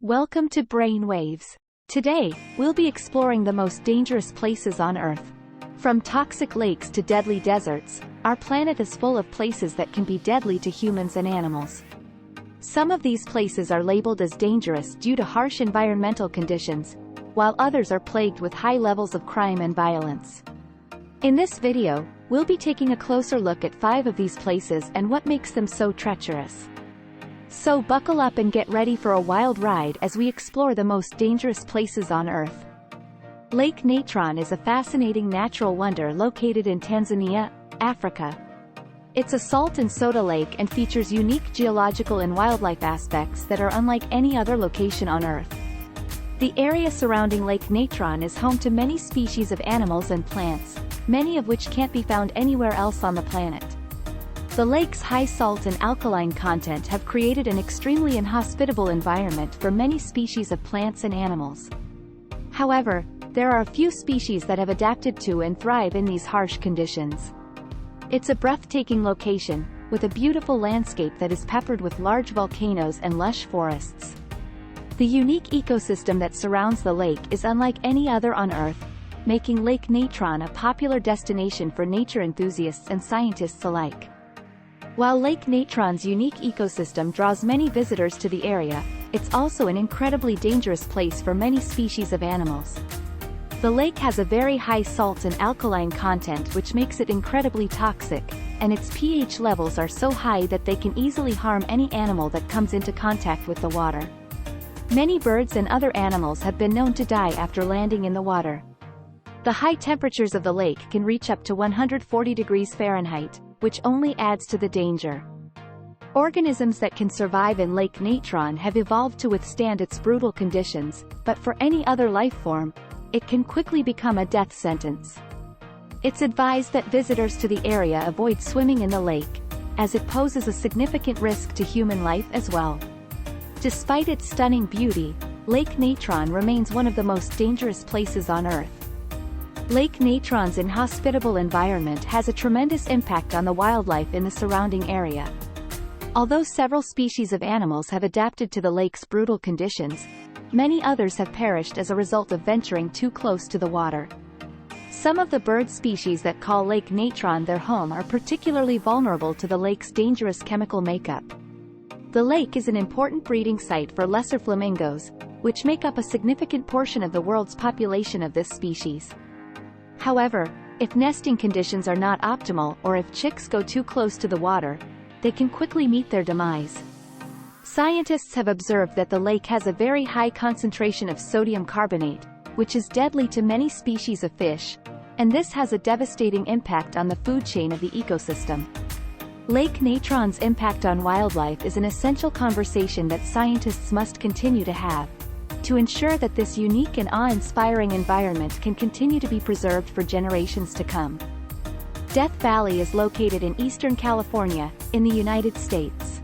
Welcome to Brainwaves. Today, we'll be exploring the most dangerous places on Earth. From toxic lakes to deadly deserts, our planet is full of places that can be deadly to humans and animals. Some of these places are labeled as dangerous due to harsh environmental conditions, while others are plagued with high levels of crime and violence. In this video, we'll be taking a closer look at 5 of these places and what makes them so treacherous. So buckle up and get ready for a wild ride as we explore the most dangerous places on Earth. Lake Natron is a fascinating natural wonder located in Tanzania, Africa. It's a salt and soda lake and features unique geological and wildlife aspects that are unlike any other location on Earth. The area surrounding Lake Natron is home to many species of animals and plants, many of which can't be found anywhere else on the planet. The lake's high salt and alkaline content have created an extremely inhospitable environment for many species of plants and animals. However, there are a few species that have adapted to and thrive in these harsh conditions. It's a breathtaking location, with a beautiful landscape that is peppered with large volcanoes and lush forests. The unique ecosystem that surrounds the lake is unlike any other on Earth, making Lake Natron a popular destination for nature enthusiasts and scientists alike. While Lake Natron's unique ecosystem draws many visitors to the area, it's also an incredibly dangerous place for many species of animals. The lake has a very high salt and alkaline content which makes it incredibly toxic, and its pH levels are so high that they can easily harm any animal that comes into contact with the water. Many birds and other animals have been known to die after landing in the water. The high temperatures of the lake can reach up to 140 degrees Fahrenheit, which only adds to the danger. Organisms that can survive in Lake Natron have evolved to withstand its brutal conditions, but for any other life form, it can quickly become a death sentence. It's advised that visitors to the area avoid swimming in the lake, as it poses a significant risk to human life as well. Despite its stunning beauty, Lake Natron remains one of the most dangerous places on Earth. Lake Natron's inhospitable environment has a tremendous impact on the wildlife in the surrounding area. Although several species of animals have adapted to the lake's brutal conditions, many others have perished as a result of venturing too close to the water. Some of the bird species that call Lake Natron their home are particularly vulnerable to the lake's dangerous chemical makeup. The lake is an important breeding site for lesser flamingos, which make up a significant portion of the world's population of this species. However, if nesting conditions are not optimal or if chicks go too close to the water, they can quickly meet their demise. Scientists have observed that the lake has a very high concentration of sodium carbonate, which is deadly to many species of fish, and this has a devastating impact on the food chain of the ecosystem. Lake Natron's impact on wildlife is an essential conversation that scientists must continue to have, to ensure that this unique and awe-inspiring environment can continue to be preserved for generations to come. Death Valley is located in eastern California, in the United States.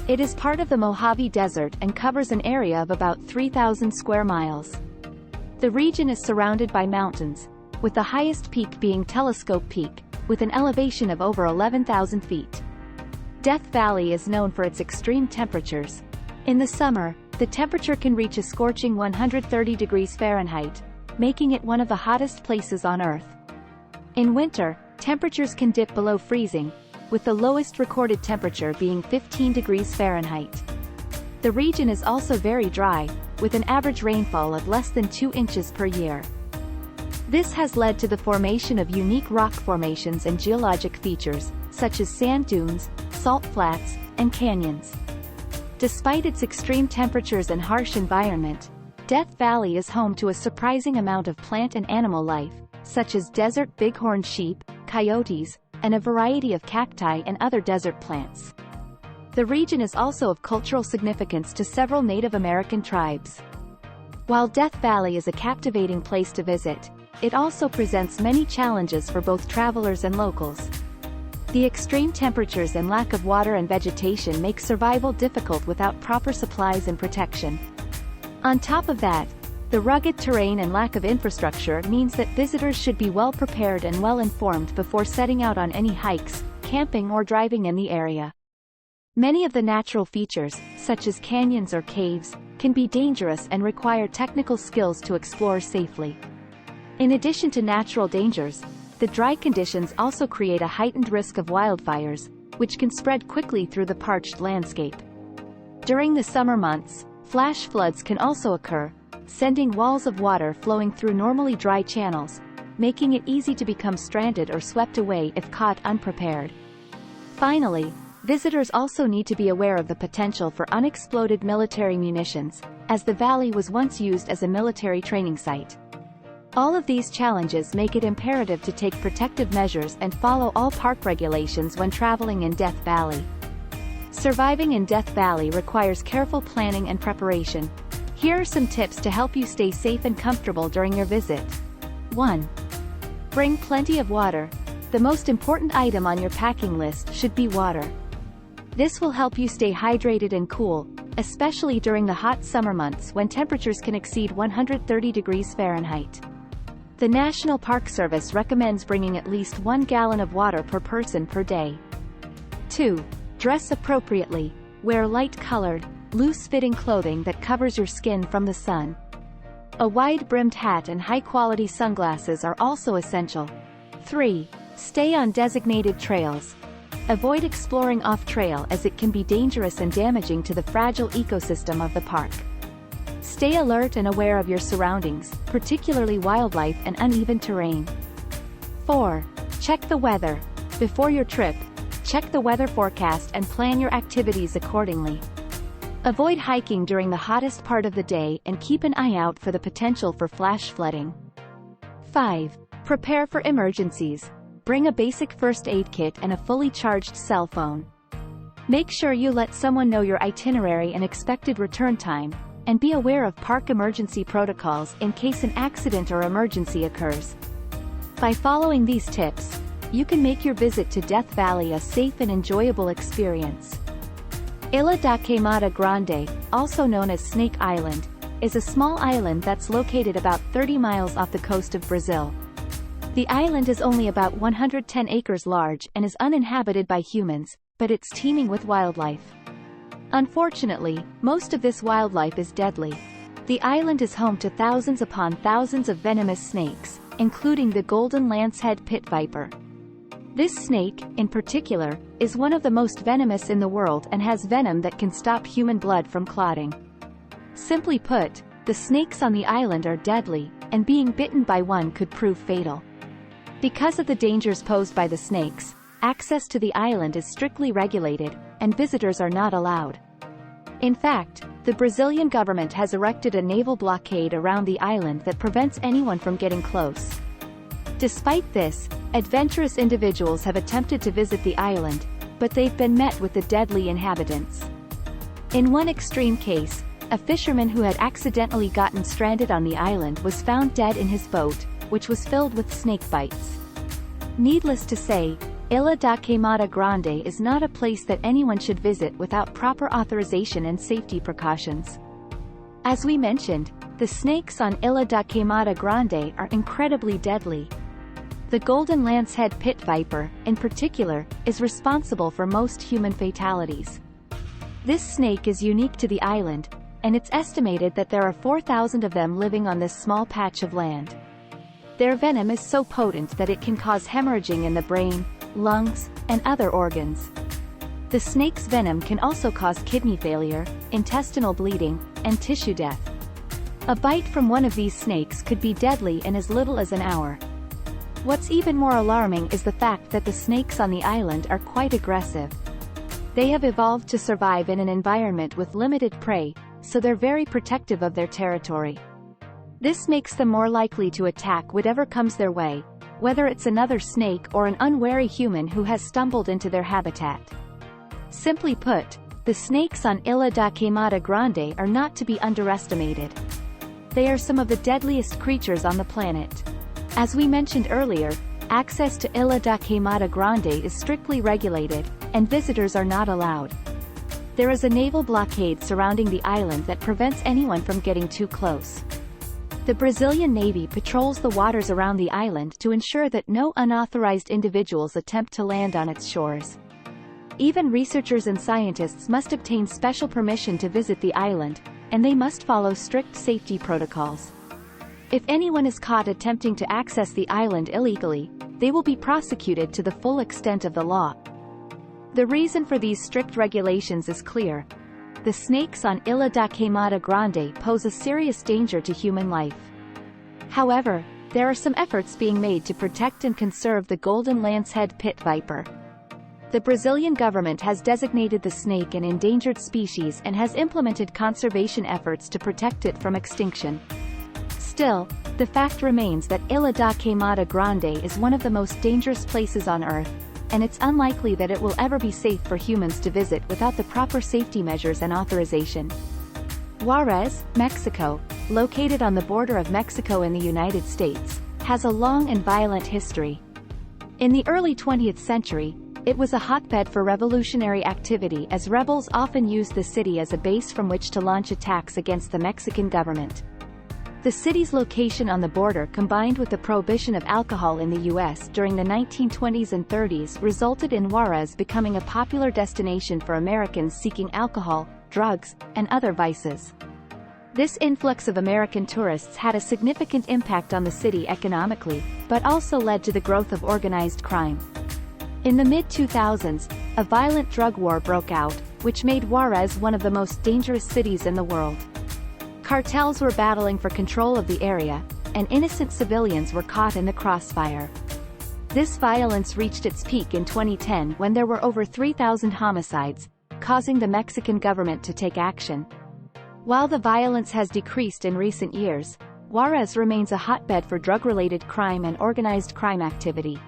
It is part of the Mojave Desert and covers an area of about 3,000 square miles. The region is surrounded by mountains, with the highest peak being Telescope Peak, with an elevation of over 11,000 feet. Death Valley is known for its extreme temperatures. In the summer, the temperature can reach a scorching 130 degrees Fahrenheit, making it one of the hottest places on Earth. In winter, temperatures can dip below freezing, with the lowest recorded temperature being 15 degrees Fahrenheit. The region is also very dry, with an average rainfall of less than 2 inches per year. This has led to the formation of unique rock formations and geologic features, such as sand dunes, salt flats, and canyons. Despite its extreme temperatures and harsh environment, Death Valley is home to a surprising amount of plant and animal life, such as desert bighorn sheep, coyotes, and a variety of cacti and other desert plants. The region is also of cultural significance to several Native American tribes. While Death Valley is a captivating place to visit, it also presents many challenges for both travelers and locals. The extreme temperatures and lack of water and vegetation make survival difficult without proper supplies and protection. On top of that, the rugged terrain and lack of infrastructure means that visitors should be well prepared and well informed before setting out on any hikes, camping or driving in the area. Many of the natural features, such as canyons or caves, can be dangerous and require technical skills to explore safely. In addition to natural dangers, the dry conditions also create a heightened risk of wildfires, which can spread quickly through the parched landscape. During the summer months, flash floods can also occur, sending walls of water flowing through normally dry channels, making it easy to become stranded or swept away if caught unprepared. Finally, visitors also need to be aware of the potential for unexploded military munitions, as the valley was once used as a military training site. All of these challenges make it imperative to take protective measures and follow all park regulations when traveling in Death Valley. Surviving in Death Valley requires careful planning and preparation. Here are some tips to help you stay safe and comfortable during your visit. 1. Bring plenty of water. The most important item on your packing list should be water. This will help you stay hydrated and cool, especially during the hot summer months when temperatures can exceed 130 degrees Fahrenheit. The National Park Service recommends bringing at least 1 gallon of water per person per day. 2. Dress appropriately. Wear light-colored, loose-fitting clothing that covers your skin from the sun. A wide-brimmed hat and high-quality sunglasses are also essential. 3. Stay on designated trails. Avoid exploring off-trail as it can be dangerous and damaging to the fragile ecosystem of the park. Stay alert and aware of your surroundings, particularly wildlife and uneven terrain. 4. Check the weather. Before your trip, check the weather forecast and plan your activities accordingly. Avoid hiking during the hottest part of the day and keep an eye out for the potential for flash flooding. 5. Prepare for emergencies. Bring a basic first aid kit and a fully charged cell phone. Make sure you let someone know your itinerary and expected return time, and be aware of park emergency protocols in case an accident or emergency occurs. By following these tips, you can make your visit to Death Valley a safe and enjoyable experience. Ilha da Queimada Grande, also known as Snake Island, is a small island that's located about 30 miles off the coast of Brazil. The island is only about 110 acres large and is uninhabited by humans, but it's teeming with wildlife. Unfortunately, most of this wildlife is deadly. The island is home to thousands upon thousands of venomous snakes, including the golden lancehead pit viper. This snake, in particular, is one of the most venomous in the world and has venom that can stop human blood from clotting. Simply put, the snakes on the island are deadly, and being bitten by one could prove fatal. Because of the dangers posed by the snakes, access to the island is strictly regulated, and visitors are not allowed. In fact, the Brazilian government has erected a naval blockade around the island that prevents anyone from getting close. Despite this, adventurous individuals have attempted to visit the island, but they've been met with the deadly inhabitants. In one extreme case, a fisherman who had accidentally gotten stranded on the island was found dead in his boat, which was filled with snake bites. Needless to say, Ilha da Queimada Grande is not a place that anyone should visit without proper authorization and safety precautions. As we mentioned, the snakes on Ilha da Queimada Grande are incredibly deadly. The golden lancehead pit viper, in particular, is responsible for most human fatalities. This snake is unique to the island, and it's estimated that there are 4,000 of them living on this small patch of land. Their venom is so potent that it can cause hemorrhaging in the brain, lungs, and other organs. The snake's venom can also cause kidney failure, intestinal bleeding, and tissue death. A bite from one of these snakes could be deadly in as little as an hour. What's even more alarming is the fact that the snakes on the island are quite aggressive. They have evolved to survive in an environment with limited prey, so they're very protective of their territory. This makes them more likely to attack whatever comes their way, whether it's another snake or an unwary human who has stumbled into their habitat. Simply put, the snakes on Ilha da Queimada Grande are not to be underestimated. They are some of the deadliest creatures on the planet. As we mentioned earlier, access to Ilha da Queimada Grande is strictly regulated, and visitors are not allowed. There is a naval blockade surrounding the island that prevents anyone from getting too close. The Brazilian Navy patrols the waters around the island to ensure that no unauthorized individuals attempt to land on its shores. Even researchers and scientists must obtain special permission to visit the island, and they must follow strict safety protocols. If anyone is caught attempting to access the island illegally, they will be prosecuted to the full extent of the law. The reason for these strict regulations is clear. The snakes on Ilha da Queimada Grande pose a serious danger to human life. However, there are some efforts being made to protect and conserve the golden lancehead pit viper. The Brazilian government has designated the snake an endangered species and has implemented conservation efforts to protect it from extinction. Still, the fact remains that Ilha da Queimada Grande is one of the most dangerous places on Earth, and it's unlikely that it will ever be safe for humans to visit without the proper safety measures and authorization. Juarez, Mexico, located on the border of Mexico and the United States, has a long and violent history. In the early 20th century, it was a hotbed for revolutionary activity as rebels often used the city as a base from which to launch attacks against the Mexican government. The city's location on the border combined with the prohibition of alcohol in the U.S. during the 1920s and 30s resulted in Juarez becoming a popular destination for Americans seeking alcohol, drugs, and other vices. This influx of American tourists had a significant impact on the city economically, but also led to the growth of organized crime. In the mid-2000s, a violent drug war broke out, which made Juarez one of the most dangerous cities in the world. Cartels were battling for control of the area, and innocent civilians were caught in the crossfire. This violence reached its peak in 2010 when there were over 3,000 homicides, causing the Mexican government to take action. While the violence has decreased in recent years, Juarez remains a hotbed for drug-related crime and organized crime activity.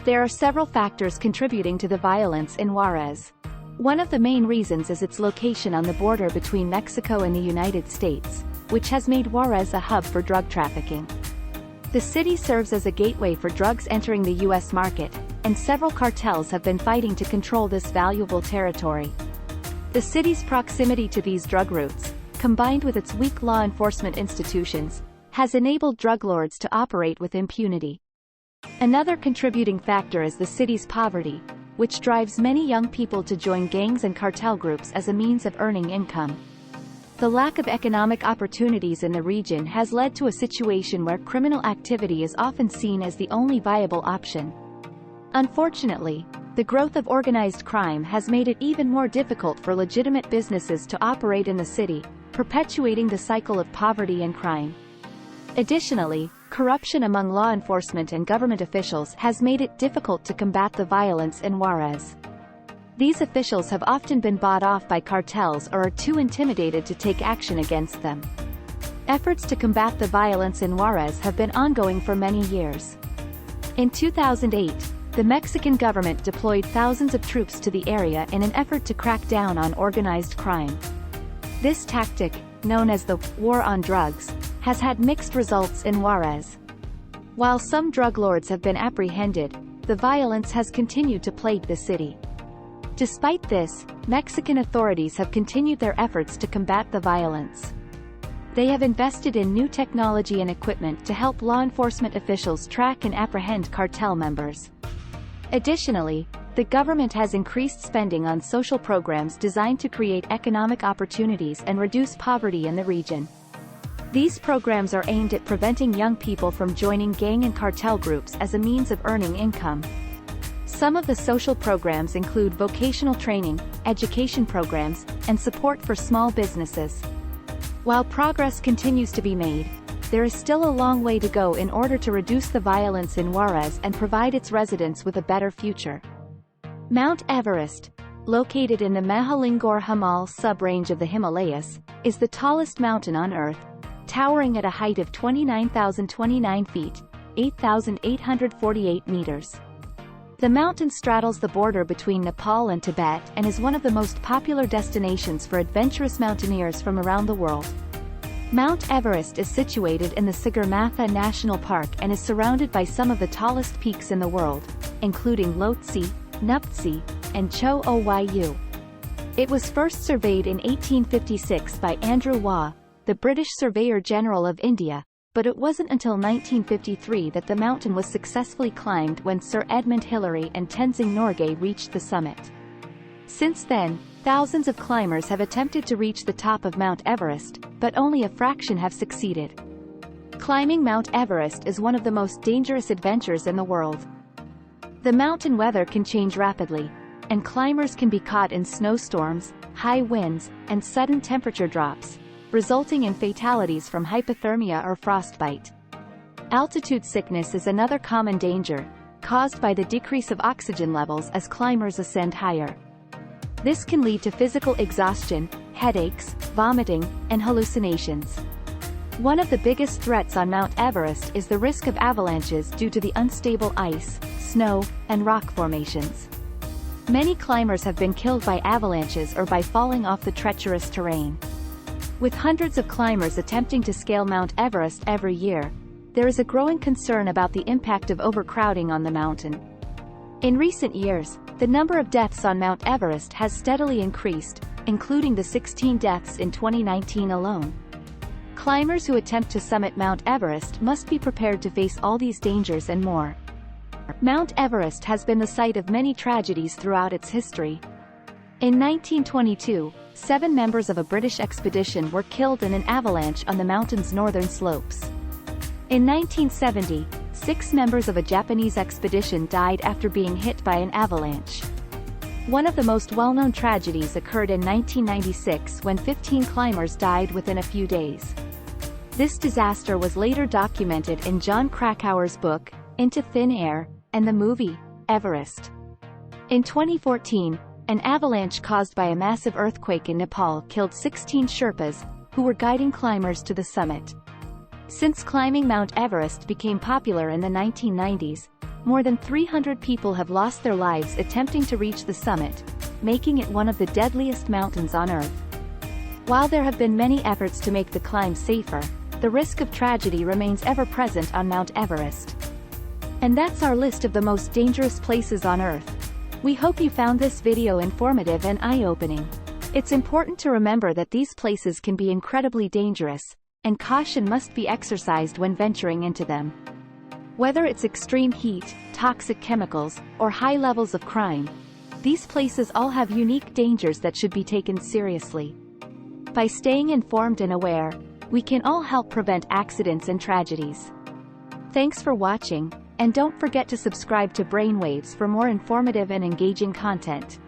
There are several factors contributing to the violence in Juarez. One of the main reasons is its location on the border between Mexico and the United States, which has made Juarez a hub for drug trafficking. The city serves as a gateway for drugs entering the U.S. market, and several cartels have been fighting to control this valuable territory. The city's proximity to these drug routes, combined with its weak law enforcement institutions, has enabled drug lords to operate with impunity. Another contributing factor is the city's poverty, which drives many young people to join gangs and cartel groups as a means of earning income. The lack of economic opportunities in the region has led to a situation where criminal activity is often seen as the only viable option. Unfortunately, the growth of organized crime has made it even more difficult for legitimate businesses to operate in the city, perpetuating the cycle of poverty and crime. Additionally, corruption among law enforcement and government officials has made it difficult to combat the violence in Juarez. These officials have often been bought off by cartels or are too intimidated to take action against them. Efforts to combat the violence in Juarez have been ongoing for many years. In 2008, the Mexican government deployed thousands of troops to the area in an effort to crack down on organized crime. This tactic, known as the war on drugs, has had mixed results in Juarez. While some drug lords have been apprehended, the violence has continued to plague the city. Despite this, Mexican authorities have continued their efforts to combat the violence. They have invested in new technology and equipment to help law enforcement officials track and apprehend cartel members. Additionally, the government has increased spending on social programs designed to create economic opportunities and reduce poverty in the region. These programs are aimed at preventing young people from joining gang and cartel groups as a means of earning income. Some of the social programs include vocational training, education programs, and support for small businesses. While progress continues to be made, there is still a long way to go in order to reduce the violence in Juarez and provide its residents with a better future. Mount Everest, located in the Mahalingir Himal sub-range of the Himalayas, is the tallest mountain on Earth, towering at a height of 29,029 feet, 8,848 meters. The mountain straddles the border between Nepal and Tibet and is one of the most popular destinations for adventurous mountaineers from around the world. Mount Everest is situated in the Sagarmatha National Park and is surrounded by some of the tallest peaks in the world, including Lhotse, Nuptse, and Cho Oyu. It was first surveyed in 1856 by Andrew Waugh, the British Surveyor General of India, but it wasn't until 1953 that the mountain was successfully climbed when Sir Edmund Hillary and Tenzing Norgay reached the summit. Since then, Thousands of climbers have attempted to reach the top of Mount Everest, but only a fraction have succeeded. Climbing Mount Everest is one of the most dangerous adventures in the world. The mountain weather can change rapidly, and climbers can be caught in snowstorms, high winds, and sudden temperature drops, resulting in fatalities from hypothermia or frostbite. Altitude sickness is another common danger, caused by the decrease of oxygen levels as climbers ascend higher. This can lead to physical exhaustion, headaches, vomiting, and hallucinations. One of the biggest threats on Mount Everest is the risk of avalanches due to the unstable ice, snow, and rock formations. Many climbers have been killed by avalanches or by falling off the treacherous terrain. With hundreds of climbers attempting to scale Mount Everest every year, there is a growing concern about the impact of overcrowding on the mountain. In recent years, the number of deaths on Mount Everest has steadily increased, including the 16 deaths in 2019 alone. Climbers who attempt to summit Mount Everest must be prepared to face all these dangers and more. Mount Everest has been the site of many tragedies throughout its history. In 1922, 7 members of a British expedition were killed in an avalanche on the mountain's northern slopes. In 1970, 6 members of a Japanese expedition died after being hit by an avalanche. One of the most well-known tragedies occurred in 1996 when 15 climbers died within a few days. This disaster was later documented in Jon Krakauer's book, Into Thin Air, and the movie, Everest. In 2014, an avalanche caused by a massive earthquake in Nepal killed 16 Sherpas, who were guiding climbers to the summit. Since climbing Mount Everest became popular in the 1990s, more than 300 people have lost their lives attempting to reach the summit, making it one of the deadliest mountains on Earth. While there have been many efforts to make the climb safer, the risk of tragedy remains ever present on Mount Everest. And that's our list of the most dangerous places on Earth. We hope you found this video informative and eye-opening. It's important to remember that these places can be incredibly dangerous, and caution must be exercised when venturing into them. Whether it's extreme heat, toxic chemicals, or high levels of crime, these places all have unique dangers that should be taken seriously. By staying informed and aware, we can all help prevent accidents and tragedies. Thanks for watching, and don't forget to subscribe to Brainwaves for more informative and engaging content.